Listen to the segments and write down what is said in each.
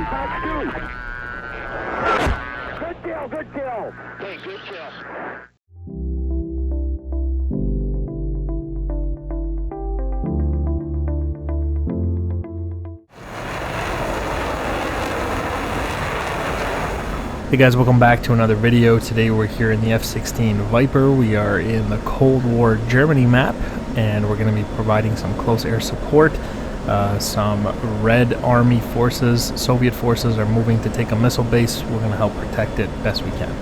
Good kill, good kill. Okay, good kill. Hey guys, welcome back to another video. Today we're here in the F-16 Viper. We are in the Cold War Germany map, and we're going to be providing some close air support. Some Red Army forces, Soviet forces, are moving to take a missile base. We're going to help protect it best we can.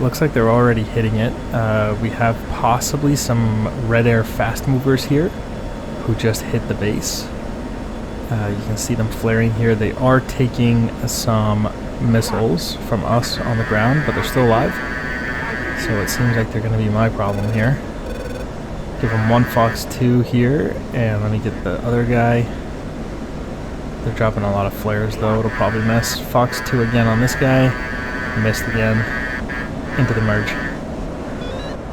Looks like they're already hitting it. We have possibly some Red Air fast movers here who just hit the base. You can see them flaring here. They are taking some missiles from us on the ground, but they're still alive. So it seems like they're going to be my problem here. Give them one Fox 2 here, and let me get the other guy. They're dropping a lot of flares though. It'll probably miss. Fox 2 again on this guy. Missed again. Into the merge.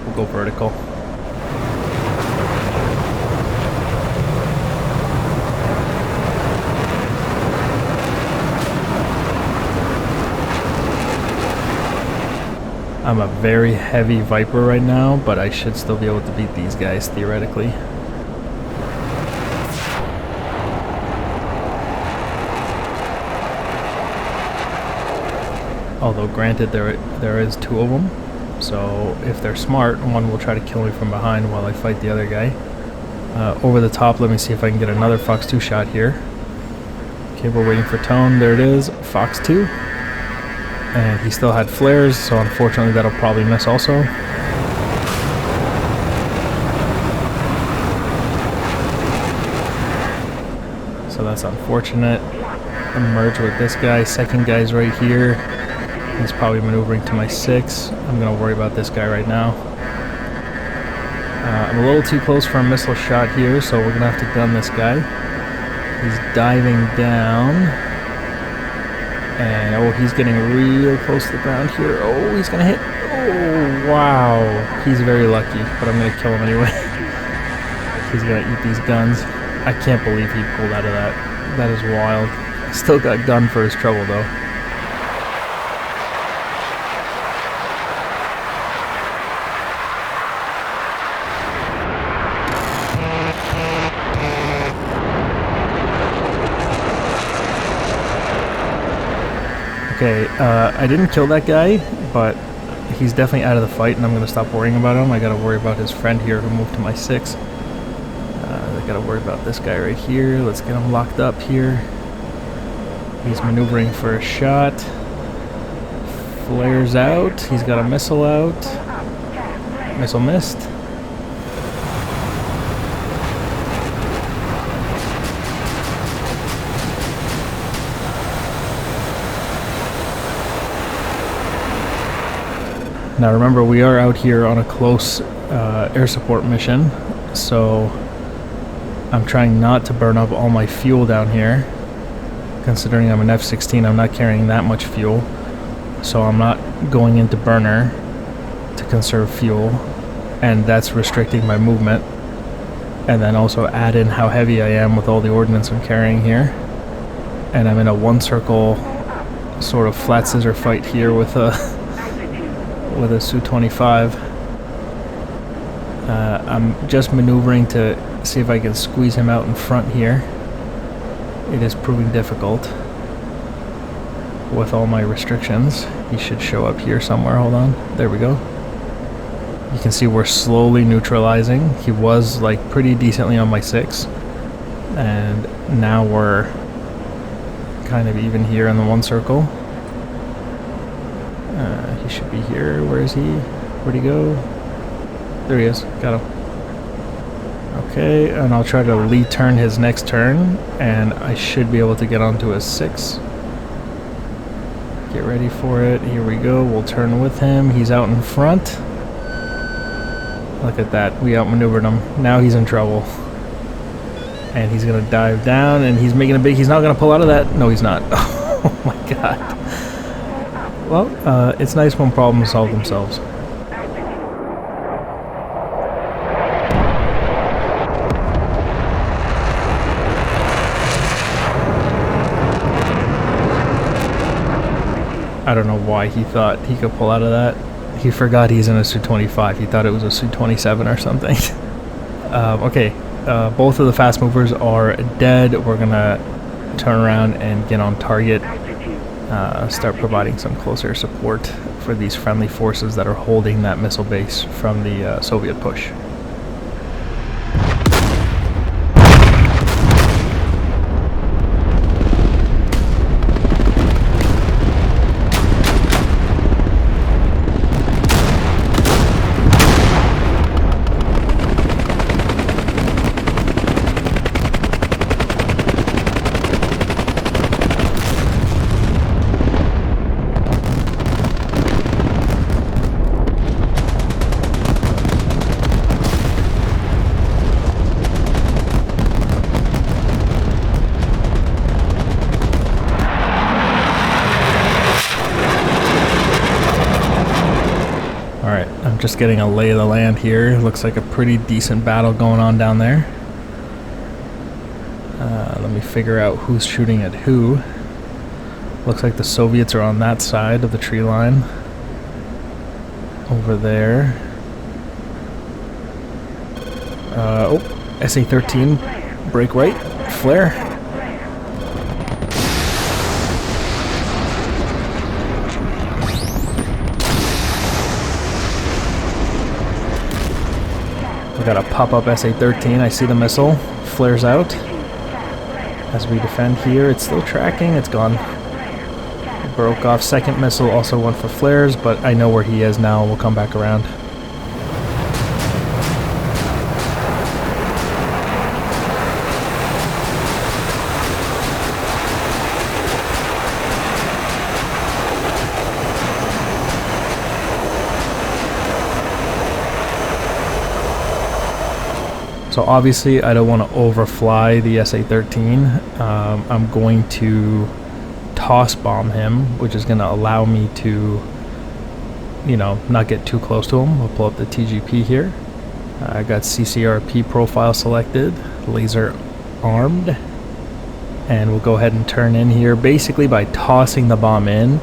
We'll go vertical. I'm a very heavy Viper right now, but I should still be able to beat these guys theoretically. Although granted, there is two of them, so if they're smart, one will try to kill me from behind while I fight the other guy. Over the top, let me see if I can get another Fox 2 shot here. Okay, we're waiting for tone. There it is, Fox 2. And he still had flares, so unfortunately that'll probably miss also. So that's unfortunate. Merge with this guy. Second guy's right here. He's probably maneuvering to my 6. I'm going to worry about this guy right now. I'm a little too close for a missile shot here, so we're going to have to gun this guy. He's diving down. And, oh, he's getting real close to the ground here. Oh, he's going to hit. Oh, wow. He's very lucky, but I'm going to kill him anyway. He's going to eat these guns. I can't believe he pulled out of that. That is wild. Still got gunned for his trouble, though. Okay, I didn't kill that guy, but he's definitely out of the fight, and I'm going to stop worrying about him. I got to worry about his friend here who moved to my 6. I got to worry about this guy right here. Let's get him locked up here. He's maneuvering for a shot. Flares out. He's got a missile out. Missile missed. Now remember, we are out here on a close air support mission, so I'm trying not to burn up all my fuel down here. Considering I'm an F-16, I'm not carrying that much fuel, so I'm not going into burner to conserve fuel, and that's restricting my movement. And then also add in how heavy I am with all the ordnance I'm carrying here. And I'm in a one circle sort of flat scissor fight here with a with a Su-25. I'm just maneuvering to see if I can squeeze him out in front here. It is proving difficult with all my restrictions. He should show up here somewhere. Hold on. There we go. You can see we're slowly neutralizing. He was like pretty decently on my 6. And now we're kind of even here in the one circle. He should be here. Where is he? Where'd he go? There he is. Got him. Okay, and I'll try to lead turn his next turn, and I should be able to get onto his 6. Get ready for it. Here we go. We'll turn with him. He's out in front. Look at that. We outmaneuvered him. Now he's in trouble. And he's going to dive down, and he's making a big... He's not going to pull out of that. No, he's not. Oh my god. Well, it's nice when problems solve themselves. I don't know why he thought he could pull out of that. He forgot he's in a Su-25. He thought it was a Su-27 or something. Okay, both of the fast movers are dead. We're gonna turn around and get on target. Start providing some closer support for these friendly forces that are holding that missile base from the Soviet push. Just getting a lay of the land here. Looks like a pretty decent battle going on down there. Let me figure out who's shooting at who. Looks like the Soviets are on that side of the tree line. Over there. Oh, SA-13. Break right. Flare. Got a pop-up SA-13. I see the missile. Flares out. As we defend here, it's still tracking. It's gone. It broke off. Second missile also went for flares, but I know where he is now. We'll come back around. So obviously I don't want to overfly the SA-13. I'm going to toss bomb him, which is going to allow me to, you know, not get too close to him. We'll pull up the TGP here. I got CCRP profile selected, laser armed, and we'll go ahead and turn in here. Basically by tossing the bomb in,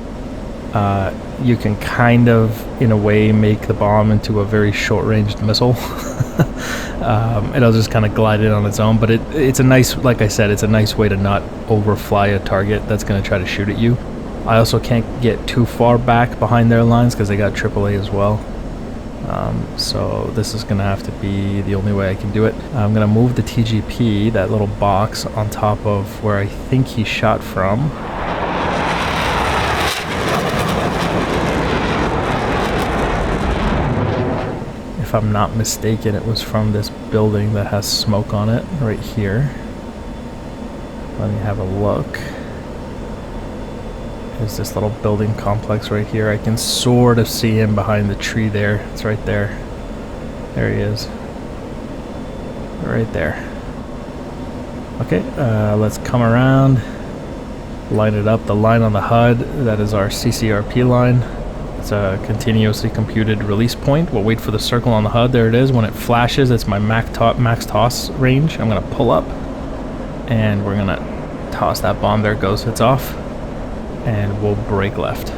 you can kind of, in a way, make the bomb into a very short-ranged missile. It'll just kind of glide in on its own, but it's a nice, like I said, it's a nice way to not overfly a target that's going to try to shoot at you. I also can't get too far back behind their lines because they got AAA as well. So this is going to have to be the only way I can do it. I'm going to move the TGP, that little box, on top of where I think he shot from. If I'm not mistaken, it was from this building that has smoke on it, right here. Let me have a look. There's this little building complex right here. I can sort of see him behind the tree there. It's right there. There he is. Right there. Okay, let's come around. Line it up. The line on the HUD, that is our CCRP line. It's a continuously computed release point. We'll wait for the circle on the HUD. There it is. When it flashes, it's my max toss range. I'm going to pull up, and we're going to toss that bomb. There it goes. It's off. And we'll break left.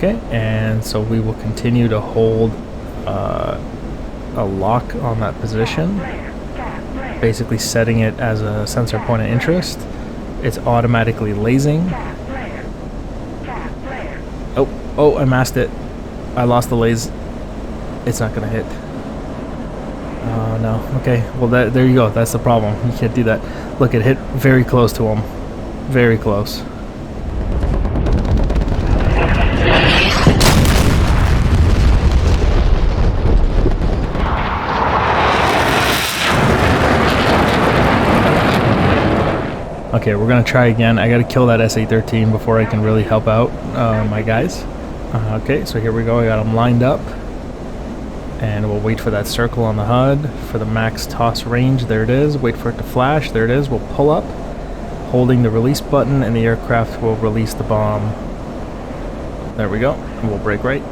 Okay, and so we will continue to hold a lock on that position, basically setting it as a sensor point of interest. It's automatically lasing. Oh, I masked it. I lost the laze. It's not gonna hit. Oh no. Okay, well there you go. That's the problem. You can't do that. Look, it hit very close to him. Very close. Okay, we're gonna try again. I gotta kill that SA-13 before I can really help out my guys. Okay, so here we go. I got them lined up. And we'll wait for that circle on the HUD for the max toss range. There it is. Wait for it to flash. There it is. We'll pull up, holding the release button, and the aircraft will release the bomb. There we go. And we'll brake right.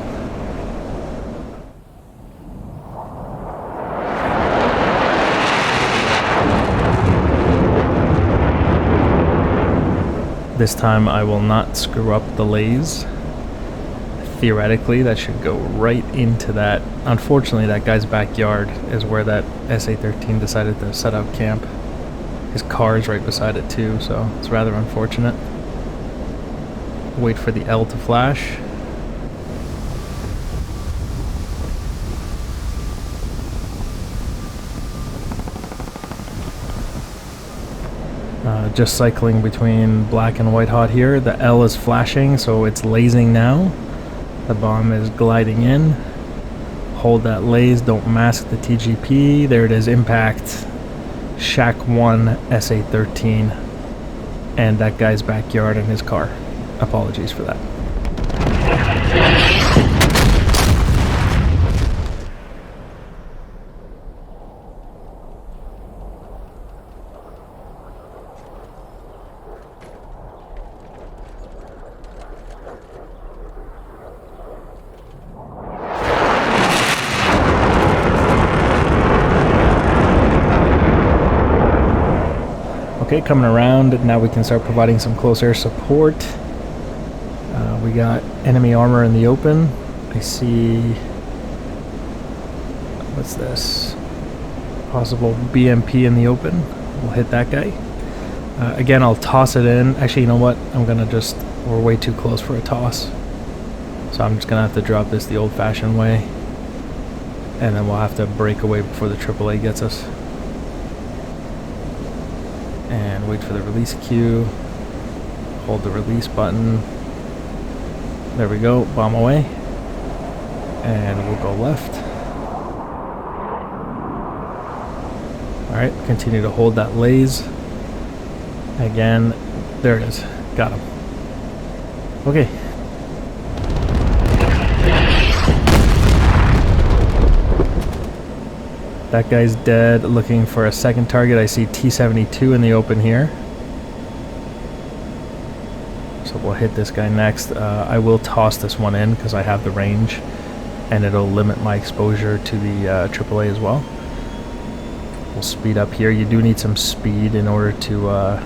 This time I will not screw up the laze. Theoretically, that should go right into that. Unfortunately, that guy's backyard is where that SA-13 decided to set up camp. His car is right beside it too, so it's rather unfortunate. Wait for the L to flash. Just cycling between black and white hot here. The L is flashing, so it's lasing now. The bomb is gliding in. Hold that laze, don't mask the TGP. There it is, impact. Shack 1 SA-13. And that guy's backyard and his car. Apologies for that. Okay, coming around, now we can start providing some close air support. We got enemy armor in the open. I see... what's this? Possible BMP in the open. We'll hit that guy. Again, I'll toss it in. Actually, you know what? I'm gonna just... we're way too close for a toss. So I'm just gonna have to drop this the old-fashioned way. And then we'll have to break away before the AAA gets us. And wait for the release cue. Hold the release button. There we go. Bomb away. And we'll go left. Alright, continue to hold that laze. Again, there it is. Got him. Okay. That guy's dead. Looking for a second target. I see T-72 in the open here. So we'll hit this guy next. I will toss this one in because I have the range. And it'll limit my exposure to the AAA as well. We'll speed up here. You do need some speed in order to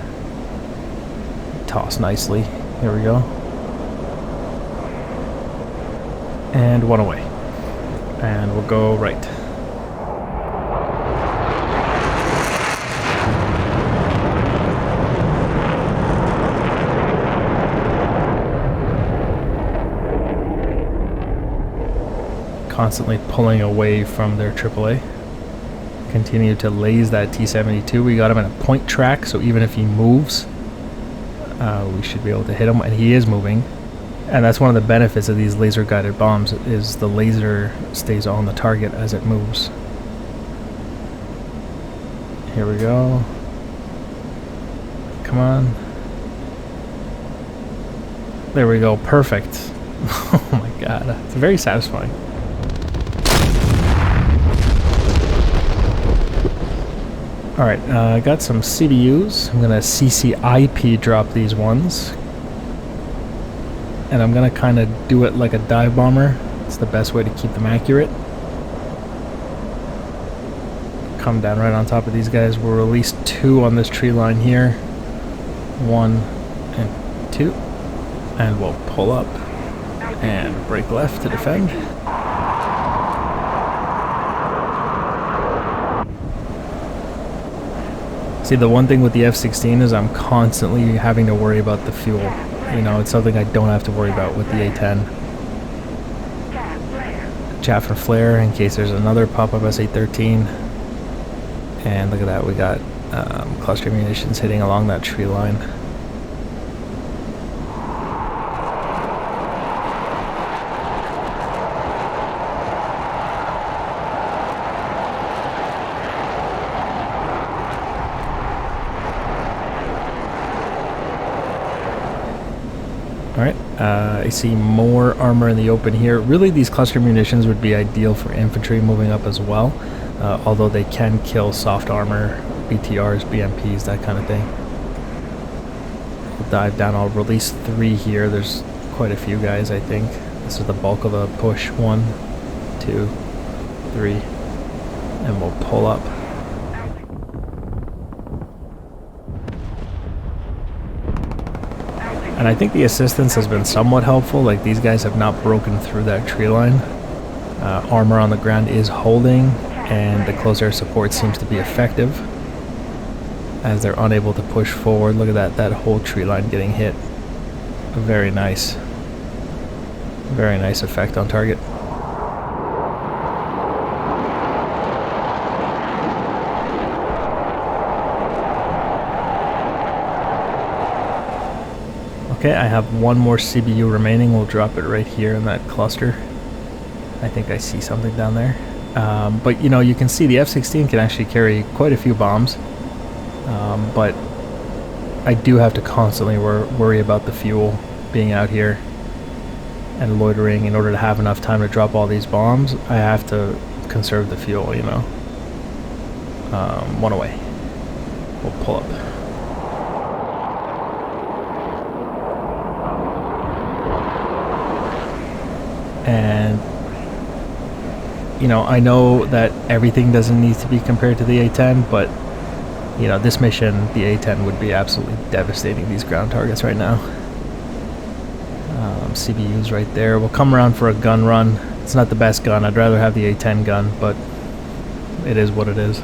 toss nicely. Here we go. And one away. And we'll go right. Constantly pulling away from their AAA. Continue to laze that T-72. We got him in a point track, so even if he moves, we should be able to hit him, and he is moving. And that's one of the benefits of these laser guided bombs, is the laser stays on the target as it moves. Here we go. Come on. There we go, perfect. Oh my god, it's very satisfying. Alright, I got some CBUs. I'm gonna CCIP drop these ones. And I'm gonna kind of do it like a dive bomber. It's the best way to keep them accurate. Come down right on top of these guys. We'll release 2 on this tree line here. 1 and 2. And we'll pull up. And brake left to defend. See, the one thing with the F-16 is I'm constantly having to worry about the fuel. You know, it's something I don't have to worry about with the A10. Chaff and flare in case there's another pop-up S813. And look at that, we got cluster munitions hitting along that tree line. Alright, I see more armor in the open here. Really, these cluster munitions would be ideal for infantry moving up as well, although they can kill soft armor, BTRs, BMPs, that kind of thing. We'll dive down. I'll release 3 here. There's quite a few guys, I think. This is the bulk of the push. 1, 2, 3, and we'll pull up. And I think the assistance has been somewhat helpful, like these guys have not broken through that tree line. Armor on the ground is holding, and the close air support seems to be effective as they're unable to push forward. Look at that whole tree line getting hit. Very nice effect on target. Okay, I have one more CBU remaining. We'll drop it right here in that cluster. I think I see something down there. But you know, you can see the F-16 can actually carry quite a few bombs. But I do have to constantly worry about the fuel being out here and loitering. In order to have enough time to drop all these bombs, I have to conserve the fuel, you know. One away. We'll pull up. And you know, I know that everything doesn't need to be compared to the A10, but you know, this mission, the A10 would be absolutely devastating these ground targets right now. CBUs right there. We'll come around for a gun run. It's not the best gun. I'd rather have the A10 gun, but it is what it is.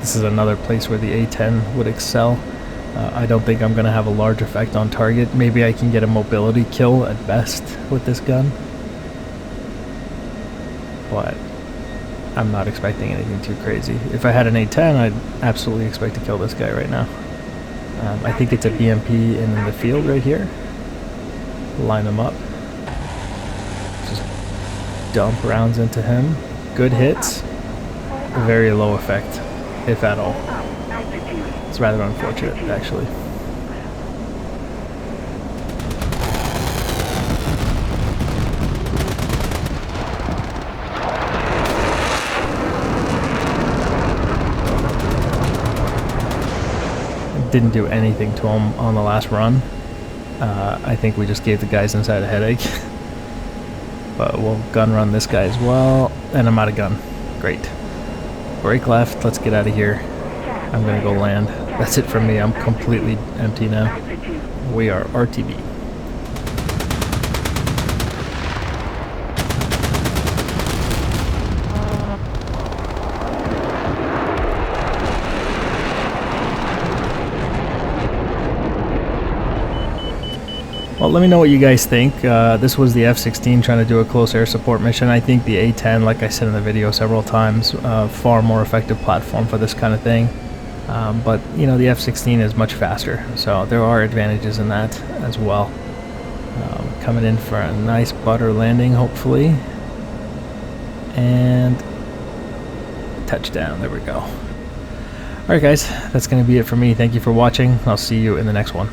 This is another place where the A10 would excel. I don't think I'm going to have a large effect on target. Maybe I can get a mobility kill at best with this gun. But I'm not expecting anything too crazy. If I had an A10, I'd absolutely expect to kill this guy right now. I think it's a BMP in the field right here. Line him up. Just dump rounds into him. Good hits. Very low effect, if at all. It's rather unfortunate, actually. Didn't do anything to him on the last run. I think we just gave the guys inside a headache. But we'll gun run this guy as well. And I'm out of gun. Great. Brake left. Let's get out of here. I'm gonna go land. That's it from me. I'm completely empty now. We are RTB. Well, let me know what you guys think. This was the F-16 trying to do a close air support mission. I think the A-10, like I said in the video several times, far more effective platform for this kind of thing. But, you know, the F-16 is much faster, so there are advantages in that as well. Coming in for a nice butter landing, hopefully. And touchdown. There we go. Alright guys, that's going to be it for me. Thank you for watching. I'll see you in the next one.